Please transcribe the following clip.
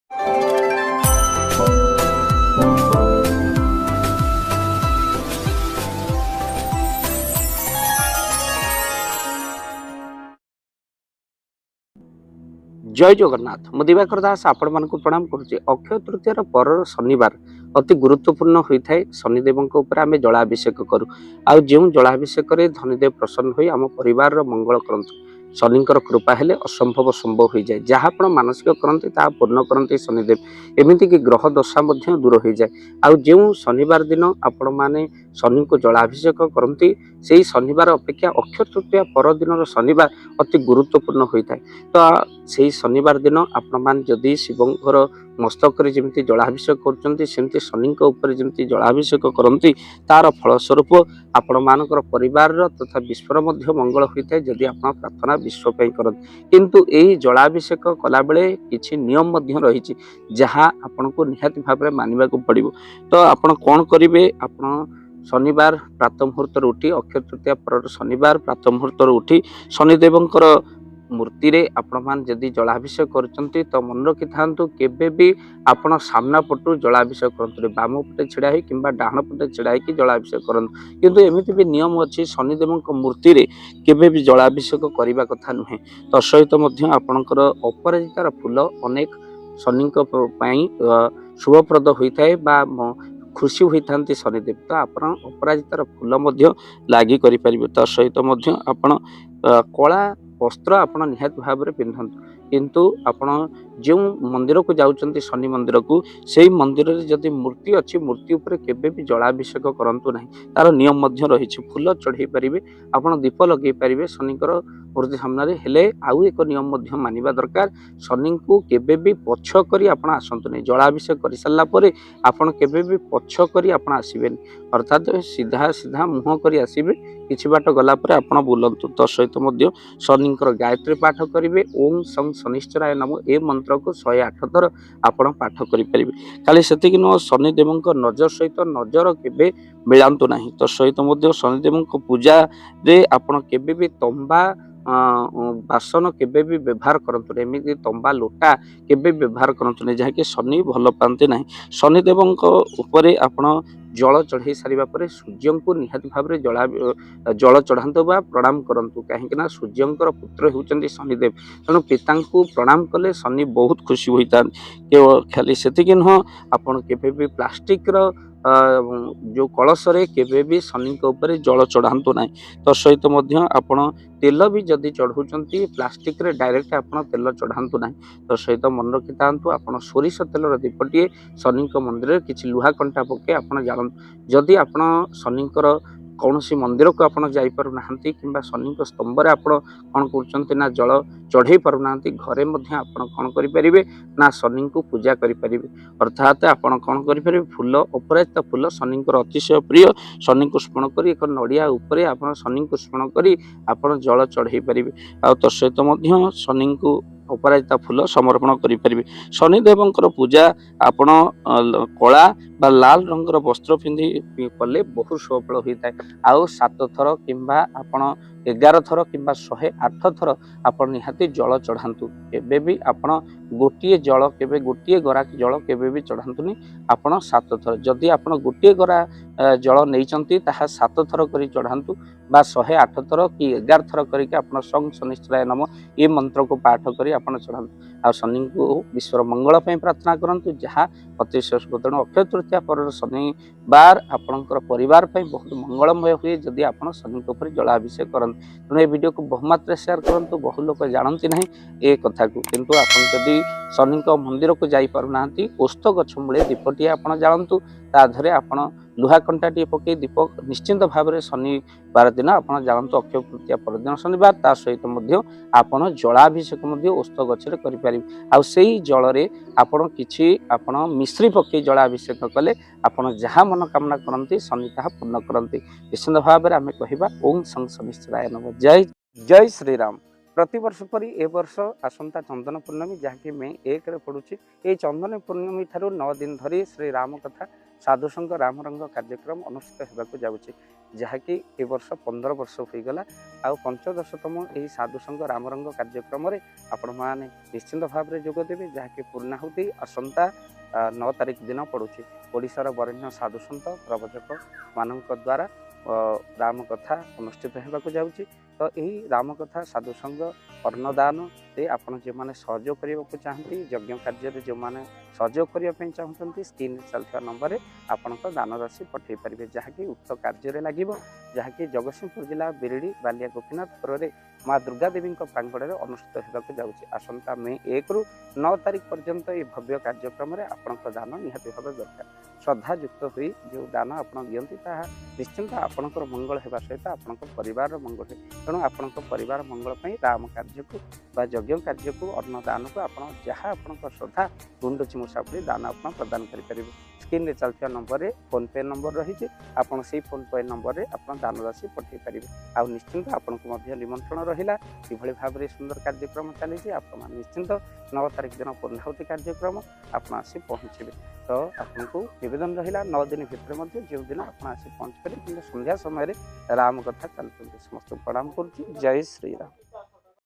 जय जगन्नाथ मु दिवाकर दास आपण मान प्रणाम करुचे। अक्षय तृतीय पर शनिवार अति गुरुत्वपूर्ण होता है। शनिदेव आम जलाभिषेक करूँ आउ जो जलाभिषेक धनीदेव प्रसन्न हो आम परिवार मंगल करते। शनिकर कृपा हेले असंभव संभव हो जाए। जहाँ आप मानसिक करते पूर्ण करते शनिदेव। एमती कि ग्रह दशा दूर हो जाए। आउ जो शनिवार दिन आपण मैंने शनि को जलाभिषेक करती से शनिवार अपेक्षा अक्षय तृतीय पर दिन शनिवार अति गुरुत्वपूर्ण होता है। तो से शनिवार दिन आपण जदि शिवंकर मस्तक जमी जलाभिषेक करमती शनि जमी जलाभिषेक करती तार फलस्वरूप आपण मानकर परिवार तथा विश्वर मंगल होता है। जदि आप प्रार्थना विश्वपाई करते किंतु यही जलाभिषेक कला बेले किछि नियम रही जहाँ आपण को निहाती भाव मानवा पड़ो। तो आपण कौन करेंगे आपण शनिवार प्रातः मुहूर्त उठी अक्षय तृतीय पर शनिवार प्रातः मुहूर्त उठी शनिदेवंकर मूर्ति रे आपण मान जदि जलाभिषेक करचंती तो मन रखि थांतु केबे भी आपण सामना पटु जलाभिषेक करंतु बाम पटे छिड़ा है किंबा डाहण पटे छिड़ा है कि जलाभिषेक करंतु। किंतु एमिति भी नियम अछि शनिदेवंक मूर्ति रे केबे भी जलाभिषेक करिबा कथा नुहे। तो सहित मध्य आपणकर अपराजितार फूल अनेक शनिक पई शुभप्रद होइथाय बा खुशी होइथांती शनिदेव। तो आपण अपराजितार फूल मध्य लागि करि परिबे। तो सहित मध्य आपण कला वस्त्र आपण निहात भाव में पिंधतु। किंतु आपण जो मंदिर को जाउचंती शनि मंदिर को से मंदिर रे जदि मूर्ति अच्छी मूर्ति उपर केबे भी जलाभिषेक करंतु नहीं। तार नियम मध्य रही फूल चढ़ाई पारे आपण दीप लगे पारे शनिकर मूर्ति सामने हेले आउ एक नियम मध्य मानिबा दरकार शनि को केबे भी पछ करी आपण आसंतु नहीं। जलाभिषेक कर सारा पर आपण केबे भी पछ करी आपण आसीबेनी अर्थात सीधा सीधा मुह करी आसीबे किछि बाट गला पर आपण बुलंतु। तो सहित मध्य शनिकर गायत्री पाठ करेंगे ओम सं शनिश्चराय नमो ए मंत्र को 108 थर आपण पाठ करें। खाली से नुह शनिदेव नजर सहित नजर केबे मिलांतु नहीं। तो सहित मध्य शनिदेव पूजा रे आपण केबे भी तंबा बासन केबे भी व्यवहार करंतु एमती तंबा लोटा केबे व्यवहार करंतु नहीं जहाँकि शनि भल पाते नहीं। शनिदेव उपरे आपण जल चढ़ाई सारिबा परे सूर्य को निहाती भाव में जल चढ़ातु बा प्रणाम करंतु कहीं सूर्यंकर पुत्र होउचंती शनिदेव। तेणु पिता को प्रणाम कले शनि बहुत खुशी होता। खाली से नुह आपड़ केबे भी प्लास्टिक रो जो कलश रे केबे भी शनि ऊपर जल चढ़ातु ना। तो सहित मध्य आपण तेल भी जदि चढ़ाऊँच प्लास्टिक रे डायरेक्ट आपड़ तेल चढ़ातु ना। तो सहित मन रखि था आपड़ सोरिष तेलर दीपटे शनि मंदिर किसी लुहा कंटा पके आप जानतु। जदि आपण शनिकर कौन सी मंदिर को आप जापर ना कि शनि स्तंभ आप कौन कर जल चढ़ई पार ना घरे कौन करें ना शनि को पूजा करें। अर्थात आपण कौन करें फूल अपराजित फूल शनि अतिशय प्रिय शनि को स्मरण कर एक नड़िया उपर आप शनि को स्मरण कर जल चढ़ई पारे। आ तसहित शनि को अपराजिता फूल समर्पण करें। शनिदेवंकर पूजा आपण कला बा लाल रंगर वस्त्र पिंधि कले बहुत सफल होता है। आउ 7 थर किंबा आपण 11 थर किंबा 108 थर आपण निहाती जल चढ़ातु। केबे भी आपण गोटे जल केबे गोटे गरा जल केबे भी चढ़ातुनी आपण 7 थर। जदि आपण गोटे गरा जल नहीं ताहा 7 थर करी चढ़ातु बा 108 थर कि 11 थर करके आपण सं शनिश्चराय नम ये मंत्र को पाठ करी आपण चढ़ातु। आ शनि को विश्वर मंगल पे प्रार्थना करंतु जहाँ अतिशय तेणु अक्षय तृतीया पर शनिवार आपणकर परिवार पे बहुत मंगलमय हुए जदि आप शनि ऊपर जलाभिषेक करते। तेणु ये वीडियो को बहुमात्रा शेयर करंतु बहु लोग जानती ना ये कथा को। किंतु आप जदि शनि मंदिर को जाना ओस्त गछ मूले दीपटी आप जातु ताधरे आप लुहा कंटा टी पकई दीप निश्चिंत भाव में शनिवार दिन आप जानतु अक्षय तृतीया पर दिन शनिवार ता सहित आप जलाभिषेक ओस्त गछरे करें। आ जल आपण किछि आपण मिश्री पकई जलाभिषेक कले आपण जहाँ मनोकामना करती शनि ताहा पूर्ण करती। निश्चिंत भाव में आम कहवा ओम सं शनिश्चराय नमः। जय जय श्रीराम। प्रति वर्ष परी ए वर्ष आसंता चंदन पूर्णमी जहाँकि मे 1 रे पड़ुछि। ए चंदन पूर्णमी ठारू 9 दिन धरी श्री राम कथा साधुसंग रामरंग कार्यक्रम अनुष्ठित होगा जाऊँगी जहाँकि ए वर्ष 15 वर्ष हो गला आ 15तम यही साधुसंग रामरंग कार्यक्रम आपण मैंने निश्चिंत भाव में जोगदेवे जहाँकि पूर्णाहुति आसंता 9 तारिख दिन पड़ुछि। ओडिशार वरेण्य साधुसंत प्रवचक मान द्वारा राम कथा अनुष्ठित होगा जाऊँगी। तो यही राम कथा साधुसंग अन्नदान से आपड़ जो मैंने सहयोग करने को चाहती यज्ञ कार्य जो मैंने सहयोग करने चाहते स्क्रीन चलता नंबर में आपण दान राशि पठे पारे जहाँकि उक्त कार्य लगे जहाँकि जगतसिंहपुर जिला बिरड़ी बालिया गोपीनाथपुर में माँ दुर्गा देवी प्रांगण में अनुष्ठित होगा जाऊँगी। आसंता मे 1 ରୁ 9 तारिख पर्यंत ये भव्य कार्यक्रम में आपण दान निहाती भाव दरकार श्रद्धा युक्त हुई जो दान आप दिखती ताहा निश्चिंत आपणकर मंगल होगा सहित आपण परिवार मंगल है। तेणु आपण परिवार मंगल राम कार्य को यज्ञ कार्य को अन्नदान को आप जहाँ आपण श्रद्धा गुंडची मुसाफरी दान आप प्रदान करेंगे। स्क्रीन में चलता नंबर में फोन पे नंबर रही आपड़ से फोन पे नंबर में आप दान राशि पठे पारे। आ निश्चिंत आपन को निमंत्रण रहा कि भाव में सुंदर कार्यक्रम चली आप निश्चिंत 9 तारिख दिन पूर्णाहुति कार्यक्रम आप आसी पहुँचे। तो आपको निवेदन रहा 9 दिन भितर जो दिन आप आसी पहुँच पारे कि संध्या समय राम कथा चलते समस्त प्रणाम करुच्ची। जय श्री राम।